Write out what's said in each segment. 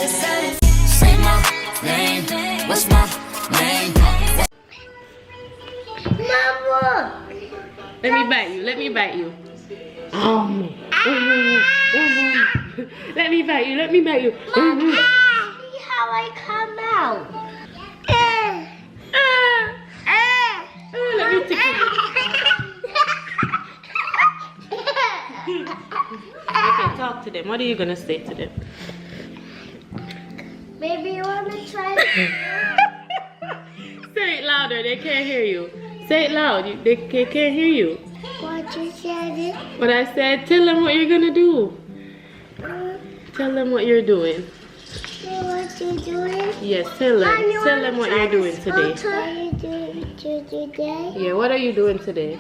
Say my name. What's my name? Mama. Let me bite you. Let me bite you. Let me bite you. Let me bite you. See how I come out. Let me tickle you. Okay, talk to them. What are you gonna say to them? Maybe you want to try it? Say it louder. They can't hear you. Say it loud. They can't hear you. What you said? What I said. Tell them what you're gonna do. Tell them what you're doing. What you doing? Yes, tell them. Tell them what you're doing today. What are you doing today? Yeah, what are you doing today?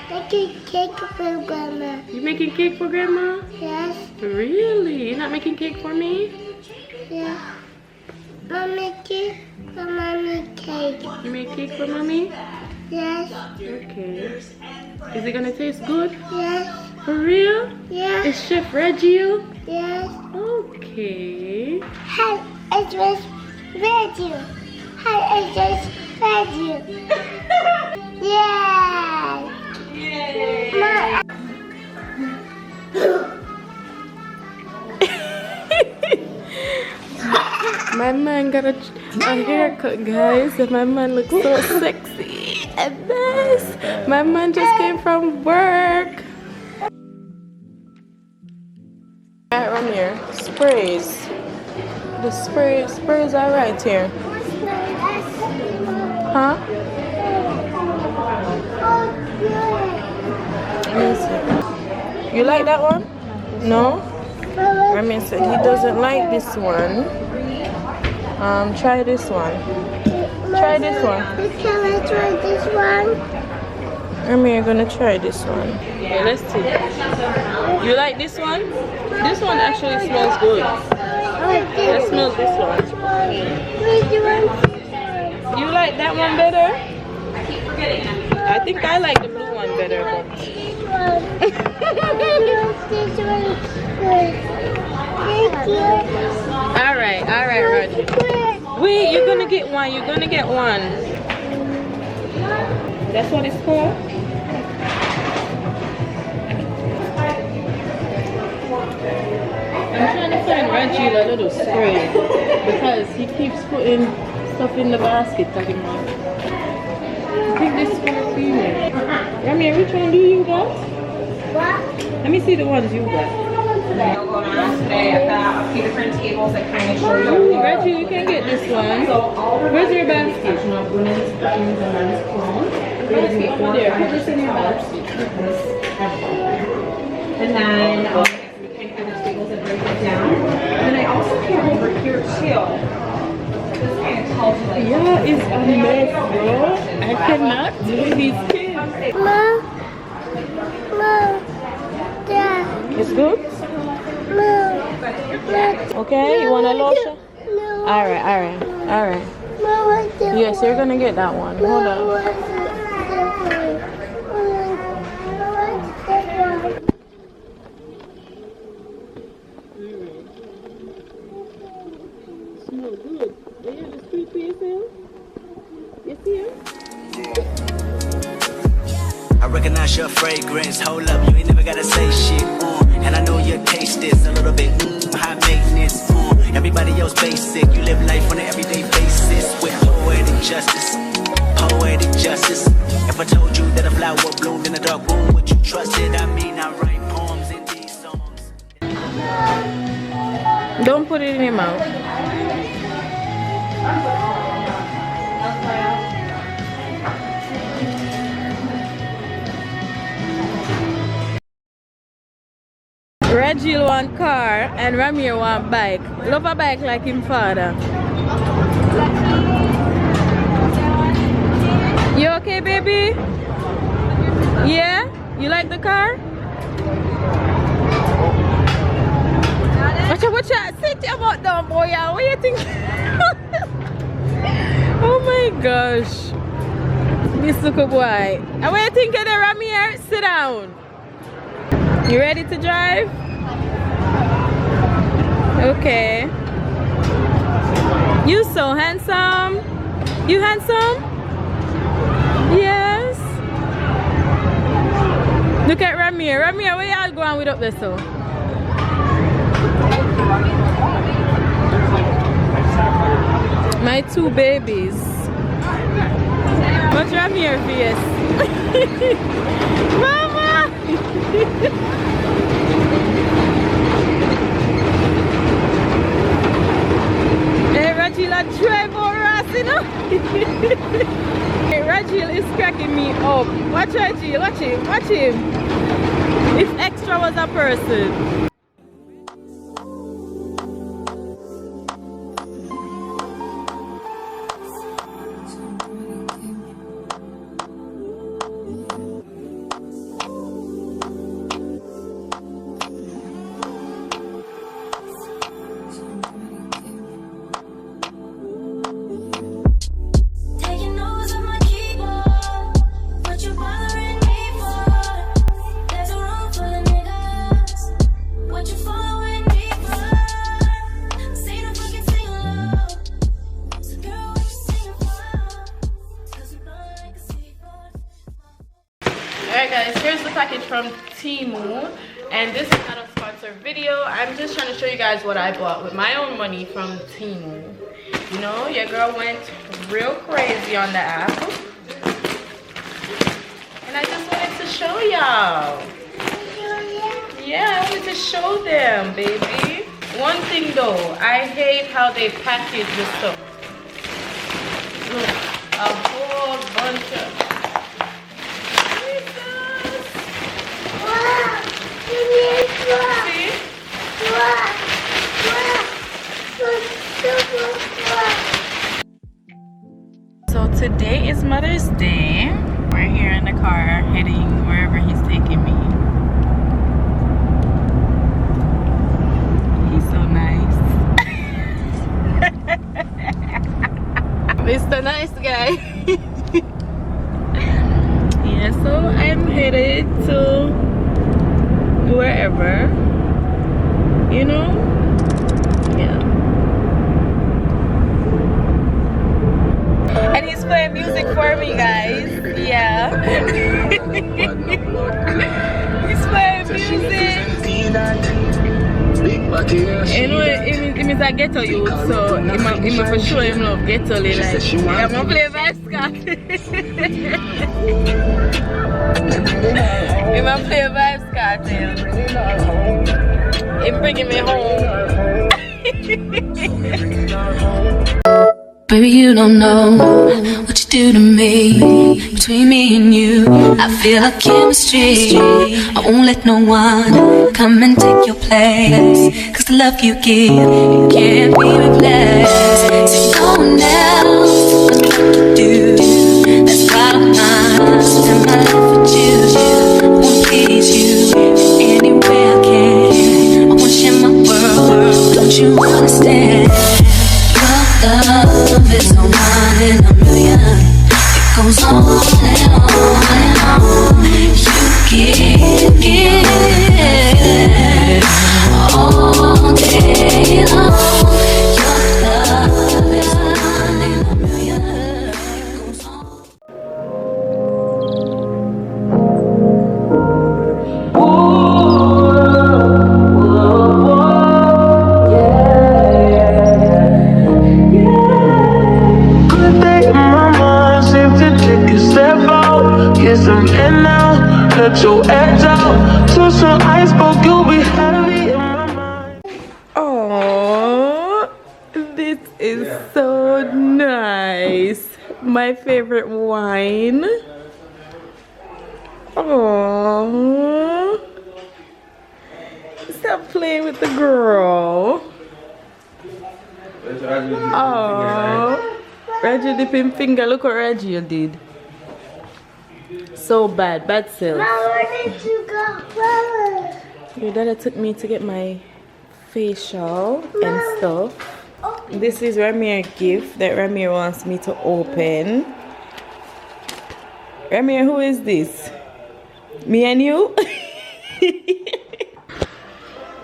Making cake for Grandma. You making cake for Grandma? Yes. Really? You're not making cake for me? Yeah. I'm making for Mommy cake. You make cake for Mommy? Yes. Okay. Is it gonna taste good? Yes. For real? Yes. Is Chef Reggie? Yes. Okay. Hi, it was radio. Hi, it was radio. Yeah. Yay! My man got a haircut, guys, and my man looks so sexy and nice. My man just came from work. Right around here, sprays. The sprays are right here. Huh? Let me see. You like that one? No? I mean, so he doesn't like this one. Try this one. Try this one. Can I try this one? I mean, you're gonna try this one. Okay, let's see. You like this one? This one actually smells good. Let's smell this one. You like that one better? I think I like the blue one better. Alright, Roger. Wait, you're gonna get one. You're gonna get one. That's what it's called? I'm trying to find Reggie a little spray because he keeps putting stuff in the basket. I think this is for a female. Rami, which one do you got? What? Let me see the ones you got. Today I've got a few different tables that kind of show you. Reggie, you can get this one. Where's your basket? Basket over there. Put this in your basket. And then we kind of the tables that break it down. And then I also came over here too. This kind of tells you like Yeah, it's a mess, bro. I cannot do these kids. Mom. Mom. Dad. It's good? Mom. Okay, you want a lotion? No. Alright. Mom, what's the Yes, you're gonna get that one. Hold on. Smell good. Do you have the sweet for yourself? You see him? I recognize your fragrance. Hold up, you ain't never gotta say shit. And I know your taste is a little bit high maintenance. Everybody else basic. You live life on an everyday basis with poetic justice. Poetic justice. If I told you that a flower bloomed in a dark room, would you trust it? I mean, I write poems in these songs. Don't put it in your mouth. Reggie want car and Ramir want bike. Love a bike like him father. You okay, baby? Yeah? You like the car? Watch out. Sit your butt down, boy. What do you think? Oh my gosh. This little boy. And what do you think of the Ramir? Sit down. You ready to drive? Okay. You so handsome. You handsome? Yes. Look at Ramir. Ramir, where y'all going with up there so? My two babies. What's Ramir face? Mama! Hey, Rajil, I drive over us, you know? Hey, Rajil is cracking me up. Watch Rajil, watch him, watch him. If Extra was a person. Alright guys, here's the package from Temu, and this is not a sponsored video. I'm just trying to show you guys what I bought with my own money from Temu. You know, your girl went real crazy on the app, and I just wanted to show y'all. Yeah, I wanted to show them, baby. One thing though, I hate how they package this stuff. Look, a whole bunch of So today is Mother's Day. We're here in the car heading wherever he's taking me. He's so nice. Mr. Nice Guy. Yeah, so I'm headed to wherever, you know. Yeah, and he's playing music for me, guys. Yeah. He's playing music. You know, it means I ghetto youth, so him for sure him love ghetto like. I'm gonna play Vibes Cartel. Him gonna play Vibes Cartel. Him bringing me home. Baby, you don't know what you do to me. Between me and you, I feel like chemistry. I won't let no one come and take your place. Cause the love you give, it can't be replaced. There's no one else can do. That's why I'm not spend my life with you. I won't please you any way I can. I won't share my world, don't you understand? Love is a one in a million. It goes on and on and on. You give all day long. Your love is a one in a million. It goes on. Let your edge out to some iceberg, you'll be heavy in my mind. Oh, this is so nice. My favorite wine. Oh, stop playing with the girl. Oh, Reggie dipping finger. Look what Reggie did. So bad self. Where did you go? Mama. Your dad took me to get my facial and stuff. This is Ramir's gift that Ramir wants me to open. Ramir, who is this? Me and you?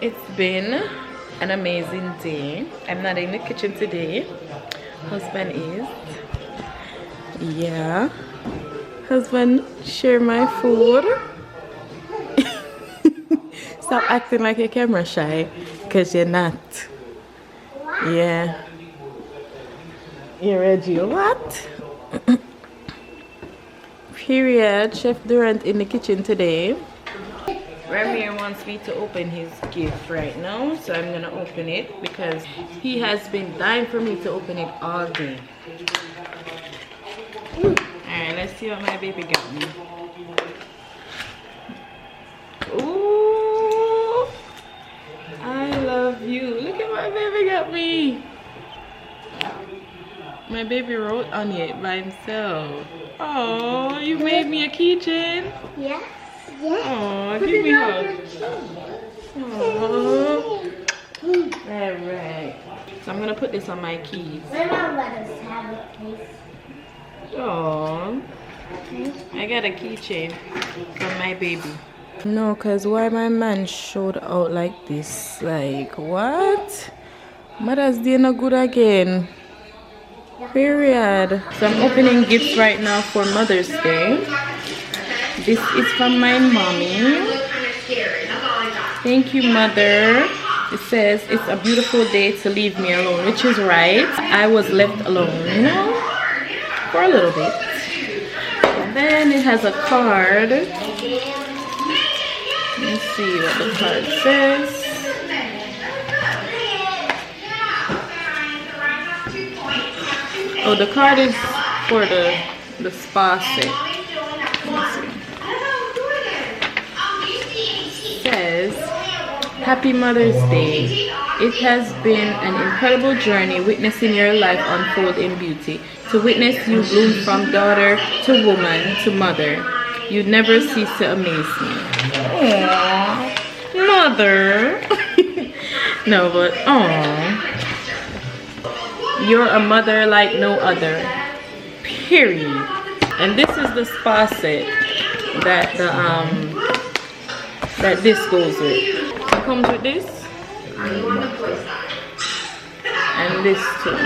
It's been an amazing day. I'm not in the kitchen today. husband is. Yeah. Husband, share my food. Stop acting like you're camera shy, because you're not. Yeah. You ready? What? Period. Chef Durant in the kitchen today. Ramir wants me to open his gift right now, so I'm gonna open it because he has been dying for me to open it all day. Alright, let's see what my baby got me. Ooh, I love you. Look at what my baby got me. My baby wrote on it by himself. Oh, you made me a keychain? Yeah. Oh, give me a hug. Oh. Alright. So I'm gonna put this on my keys. My mom let us have it, please. Oh. I got a keychain from my baby. No, cause why my man showed out like this? Like what? Mother's Day no good again. Period. So I'm opening gifts right now for Mother's Day. This is from my mommy. Thank you, Mother. It says it's a beautiful day to leave me alone, which is right. I was left alone, you know, for a little bit. And then it has a card. Let's see what the card says. Oh, the card is for the spa set. Let's see. Says, Happy Mother's Day. It has been an incredible journey witnessing your life unfold in beauty. To witness you bloom from daughter to woman to mother. You never cease to amaze me. Aww, Mother. No, but aww. You're a mother like no other. Period. And this is the spa set that this goes with. It comes with this and this too.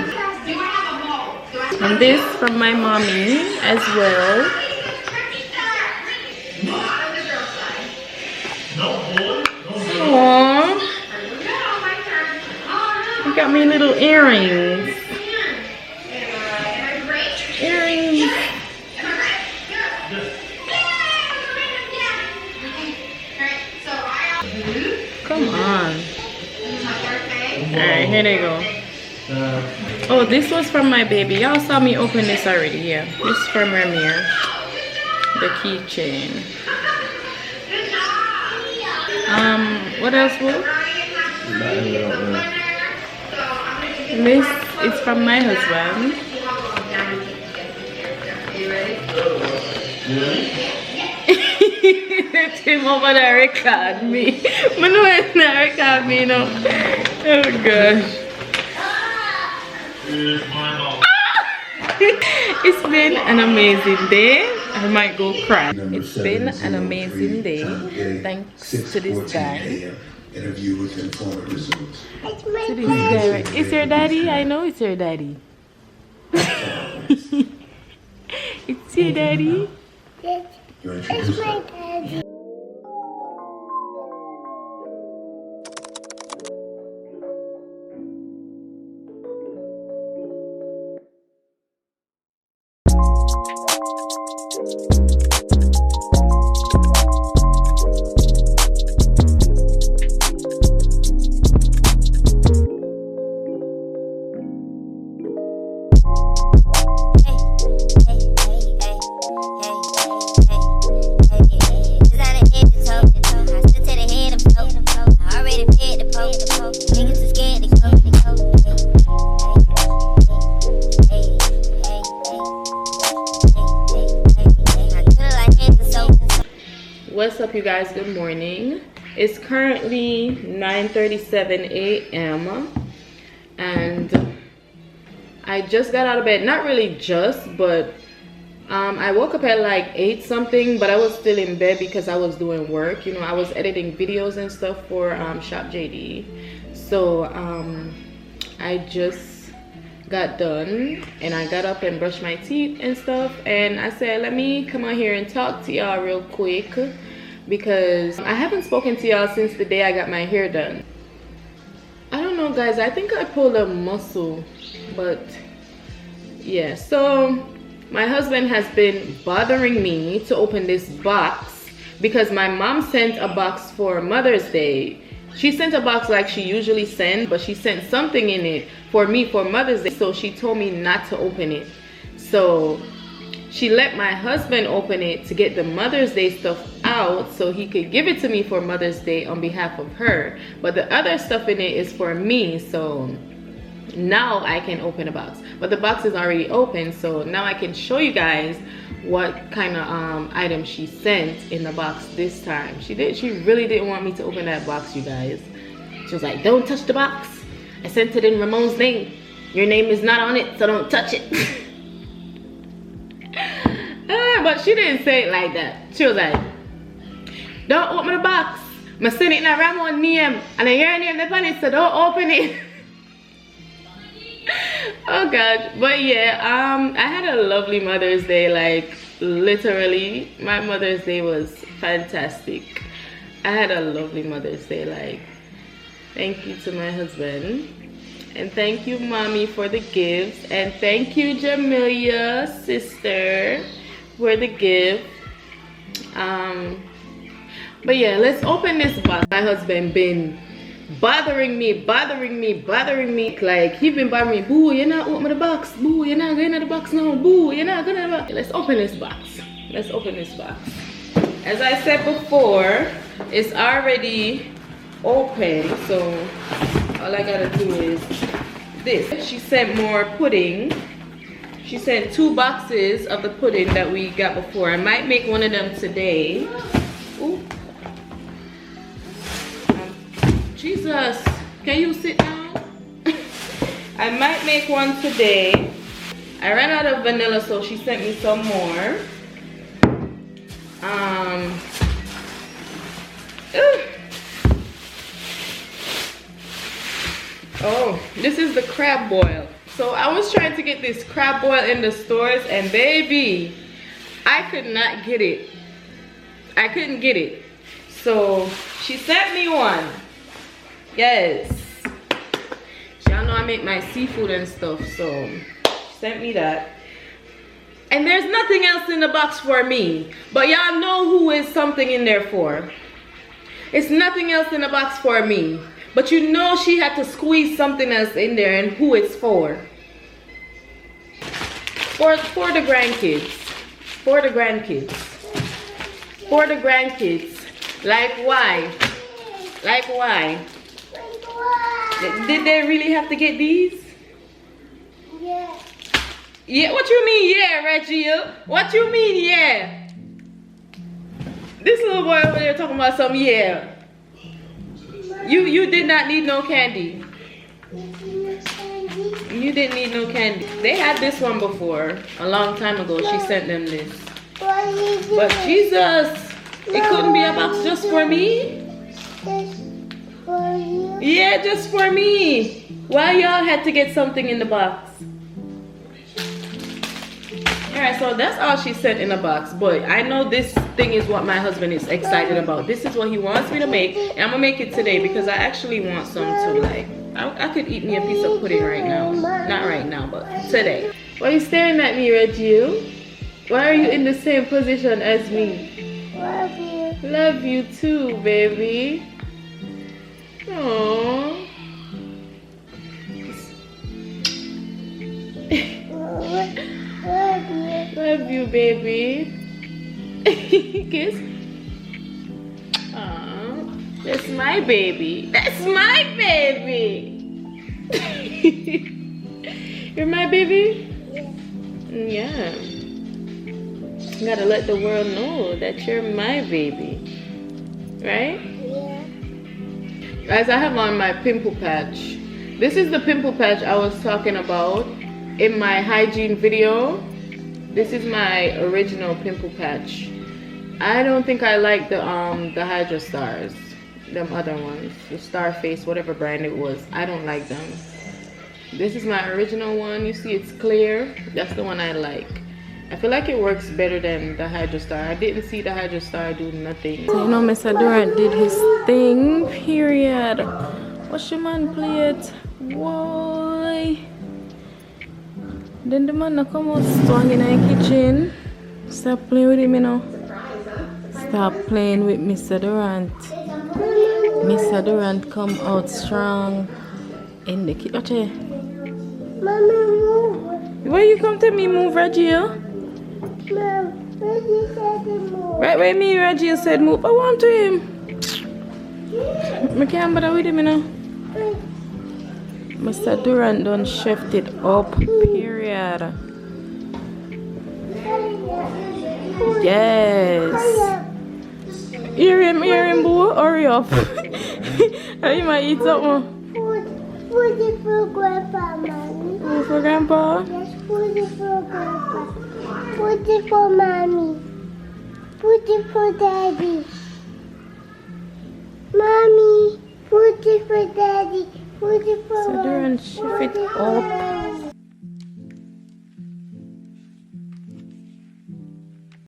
And this from my mommy as well. Aww. You got me little earrings. Earrings. Come on. Alright, here they go. Oh, this was from my baby. Y'all saw me open this already. Yeah, this is from Ramir. The keychain. What else, Will? This is from my husband. Tim over there record me. I know it's not record me, no. Oh gosh. It's been an amazing day. I might go cry. It's been an amazing day. Thanks to this guy. Interview with informative results. To this guy, right? It's your daddy? I know it's your daddy. It's your daddy? It's my daddy. What's up, you guys? Good morning. It's currently 9:37 a.m. and I just got out of bed. Not really just, but I woke up at like 8 something, but I was still in bed because I was doing work. You know, I was editing videos and stuff for Shop JD. So I just got done and I got up and brushed my teeth and stuff, and I said, let me come on here and talk to y'all real quick because I haven't spoken to y'all since the day I got my hair done. I don't know, guys, I think I pulled a muscle, but yeah. So my husband has been bothering me to open this box because my mom sent a box for Mother's Day. She sent a box like she usually sends, but she sent something in it for me for Mother's Day, so she told me not to open it. So she let my husband open it to get the Mother's Day stuff out so he could give it to me for Mother's Day on behalf of her. But the other stuff in it is for me, so now I can open a box. But the box is already open, so now I can show you guys what kind of items she sent in the box this time. She really didn't want me to open that box, you guys. She was like, don't touch the box. I sent it in Ramon's name. Your name is not on it, so don't touch it. But she didn't say it like that. She was like, don't open the box. I sent it in Ramon's name, and your name is on it, so don't open it. Oh god. But yeah, I had a lovely Mother's Day. Like literally my Mother's Day was fantastic. I had a lovely Mother's Day. Like, thank you to my husband, and thank you mommy for the gifts, and thank you Jamelia, sister, for the gift. But yeah, let's open this box. My husband been bothering me. Like, he been bothering me. Boo, you're not opening the box. Boo, you're not going to the box now. Boo, you're not going to the box. Let's open this box. Let's open this box. As I said before, it's already open, so all I gotta do is this. She sent more pudding. She sent 2 boxes of the pudding that we got before. I might make one of them today. Ooh. Jesus, can you sit down? I might make one today. I ran out of vanilla, so she sent me some more. Oh, this is the crab boil. So I was trying to get this crab boil in the stores, and baby, I could not get it. I couldn't get it. So she sent me one. Yes. Y'all know I make my seafood and stuff, so she sent me that. And there's nothing else in the box for me. But y'all know who is something in there for. It's nothing else in the box for me. But you know she had to squeeze something else in there, and who it's for. For the grandkids. For the grandkids. For the grandkids. Like why? Like why? Did they really have to get these? Yeah. Yeah, what you mean, yeah, Reggie? What you mean, yeah? This little boy over there talking about some yeah. You did not need no candy. You didn't need no candy. They had this one before, a long time ago. She sent them this. But Jesus, it couldn't be a box just for me? Yeah, just for me. Why y'all had to get something in the box? Alright, so that's all she sent in the box. But I know this thing is what my husband is excited about. This is what he wants me to make. And I'm going to make it today because I actually want some too. Like, I could eat me a piece of pudding right now. Not right now, but today. Why are you staring at me, Reggie? Why are you in the same position as me? Love you. Love you too, baby. Aww. Love you. Love you, baby. Kiss. Aww. That's my baby. That's my baby. You're my baby? Yeah. You gotta let the world know that you're my baby. Right? Yeah. Guys, I have on my pimple patch. This is the pimple patch I was talking about in my hygiene video. This is my original pimple patch. I don't think I like the Hydra Stars, them other ones, the Starface, whatever brand it was. I don't like them. This is my original one. You see it's clear. That's the one I like. I feel like it works better than the Hydro Star. I didn't see the Hydro Star do nothing. So, you know, Mr. Durant did his thing, period. Watch your man play it. Why? Then the man come out strong in the kitchen. Stop playing with him, you know. Stop playing with Mr. Durant. Mr. Durant come out strong in the kitchen. Watch it. Mommy, move. Where you come to me move, Reggie? Mom, Reggie said to move. Right where me, Reggie said move. I want to him. I can't bother with him, you know. Mr. Durant done chefed it up, period. Yes. Hear him, boo. Hurry up. You might eat something. Food is for Grandpa, Mommy. Food for Grandpa? Yes, food is for Grandpa. Food is for Mommy. Food is for Daddy. Mommy, food is for Daddy. Food is for Mr. Durant chef it up.